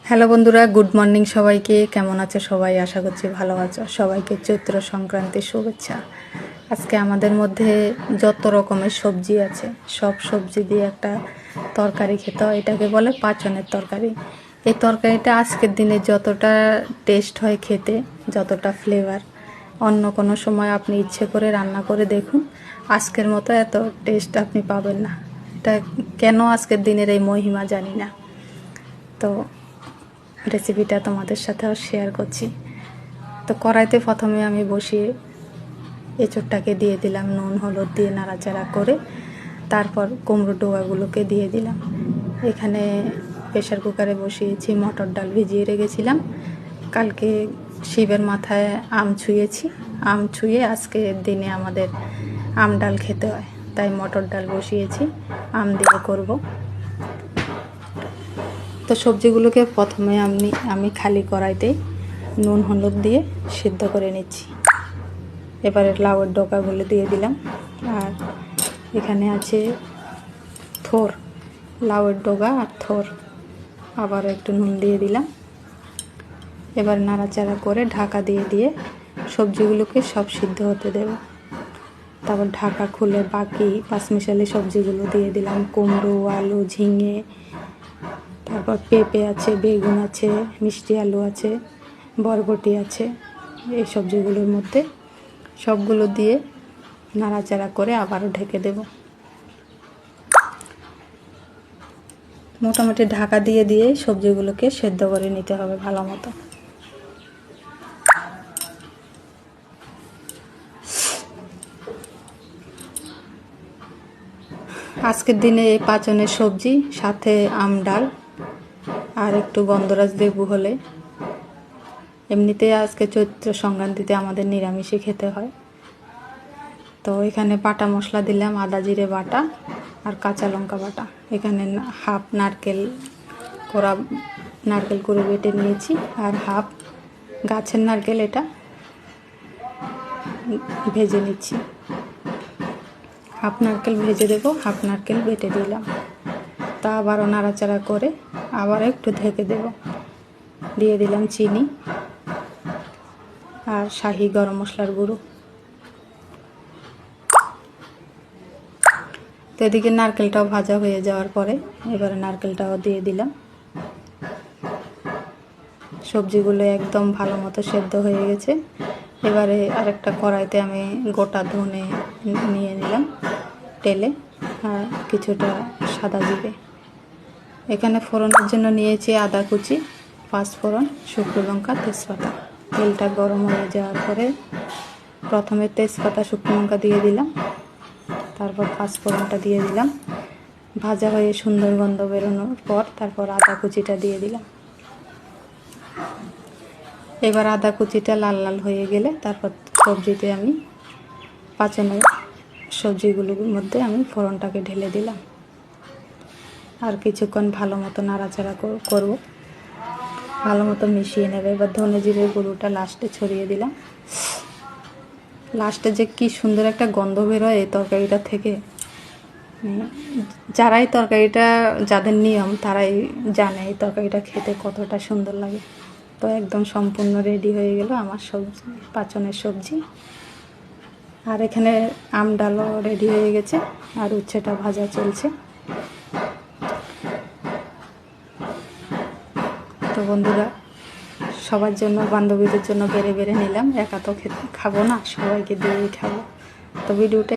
Hello বন্ধুরা, good morning সবাইকে। কেমন আছো সবাই? আশা করছি ভালো আছো। সবাইকে চৈত্র সংক্রান্তির শুভেচ্ছা। আজকে আমাদের মধ্যে যত রকমের সবজি আছে সব সবজি দিয়ে একটা তরকারি খেতে হয়। এটাকে বলে পাঁচনের তরকারি। এই তরকারিটা আজকের দিনে যতটা টেস্ট হয় খেতে, যতটা ফ্লেভার, অন্য কোনো সময় আপনি ইচ্ছে করে রান্না করে দেখুন, আজকের মতো এত টেস্ট আপনি পাবেন না। এটা কেন আজকের দিনের এই মহিমা জানি না। তো রেসিপিটা তোমাদের সাথেও শেয়ার করছি। তো কড়াইতে প্রথমে আমি বসিয়ে এঁচোড়টাকে দিয়ে দিলাম, নুন হলুদ দিয়ে নাড়াচাড়া করে তারপর কুমড়ো ডোগাগুলোকে দিয়ে দিলাম। এখানে প্রেশার কুকারে বসিয়েছি, মটর ডাল ভিজিয়ে রেখেছিলাম। কালকে শিবের মাথায় আম ছুঁয়েছি, আম ছুঁয়ে আজকে দিনে আমাদের আম ডাল খেতে হয়, তাই মটর ডাল বসিয়েছি, আম দিয়ে করব। তো সবজিগুলোকে প্রথমে আমি খালি কড়াইতে নুন হলুদ দিয়ে সিদ্ধ করে নিচ্ছি। এবারে লাউয়ের ডগাগুলো দিয়ে দিলাম। আর এখানে আছে থোর, লাউয়ের ডগা আর থোর, আবার একটু নুন দিয়ে দিলাম। এবার নাড়াচাড়া করে ঢাকা দিয়ে দিয়ে সবজিগুলোকে সব সিদ্ধ হতে দেব। তারপর ঢাকা খুলে বাকি পাঁচমিশালি সবজিগুলো দিয়ে দিলাম, কুমড়ো, আলু, ঝিঙে, তারপর পেঁপে আছে, বেগুন আছে, মিষ্টি আলু আছে, বরবটি আছে। এই সবজিগুলোর মধ্যে সবগুলো দিয়ে নাড়াচাড়া করে আবারও ঢেকে দেব। মোটামুটি ঢাকা দিয়ে দিয়ে সবজিগুলোকে সেদ্ধ করে নিতে হবে ভালো মতো। আজকের দিনে এই পাঁচনের সবজি, সাথে আম ডাল আর একটু গন্ধরাজ লেবু হলে। এমনিতে আজকে চৈত্র সংক্রান্তিতে আমাদের নিরামিষই খেতে হয়। তো এখানে বাটা মশলা দিলাম, আদা জিরে বাটা আর কাঁচা লঙ্কা বাটা। এখানে হাফ নারকেল করে বেটে নিয়েছি, আর হাফ গাছের নারকেল, এটা ভেজে নিচ্ছি। হাফ নারকেল ভেজে দেবো, হাফ নারকেল বেটে দিলাম। তা আবারও নাড়াচাড়া করে আবার একটু ঢেকে দেব। দিয়ে দিলাম চিনি আর শাহি গরম মশলার গুঁড়ো। তো এদিকে নারকেলটাও ভাজা হয়ে যাওয়ার পরে এবারে নারকেলটাও দিয়ে দিলাম। সবজিগুলো একদম ভালো মতো সেদ্ধ হয়ে গেছে। এবারে আরেকটা কড়াইতে আমি গোটা ধনে নিয়ে নিলাম তেলে, আর কিছুটা সাদা জিরে। এখানে ফোড়নের জন্য নিয়েছি আদা কুচি, পাঁচফোড়ন, শুকনো লঙ্কা, তেজপাতা। তেলটা গরম হয়ে যাওয়ার পরে প্রথমে তেজপাতা, শুকনো লঙ্কা দিয়ে দিলাম, তারপর পাঁচফোড়নটা দিয়ে দিলাম। ভাজা হয়ে সুন্দর গন্ধ বেরোনোর পর তারপর আদা কুচিটা দিয়ে দিলাম। এবার আদা কুচিটা লাল লাল হয়ে গেলে তারপর সবজিতে আমি পাঁচনের সবজিগুলোর মধ্যে আমি ফোড়নটাকে ঢেলে দিলাম। আর কিছুক্ষণ ভালো মতো নাড়াচাড়া করব, ভালো মতো মিশিয়ে নেবে। এবার ধনে জিরের গুঁড়োটা লাস্টে ছড়িয়ে দিলাম। লাস্টে যে কি সুন্দর একটা গন্ধ বেরোয় এই তরকারিটা থেকে, যারাই তরকারিটা, যাদের নিয়ম তারাই জানে এই তরকারিটা খেতে কতটা সুন্দর লাগে। তো একদম সম্পূর্ণ রেডি হয়ে গেল আমার সবজি, পাঁচনের সবজি। আর এখানে আম ডালও রেডি হয়ে গেছে, আর উচ্ছেটা ভাজা চলছে। তো বন্ধুরা, সবার জন্য, বান্ধবীদের জন্য বেড়ে বেড়ে নিলাম। একা তো খাবো না, সবাইকে দিয়েই খাবো। তো ভিডিওটা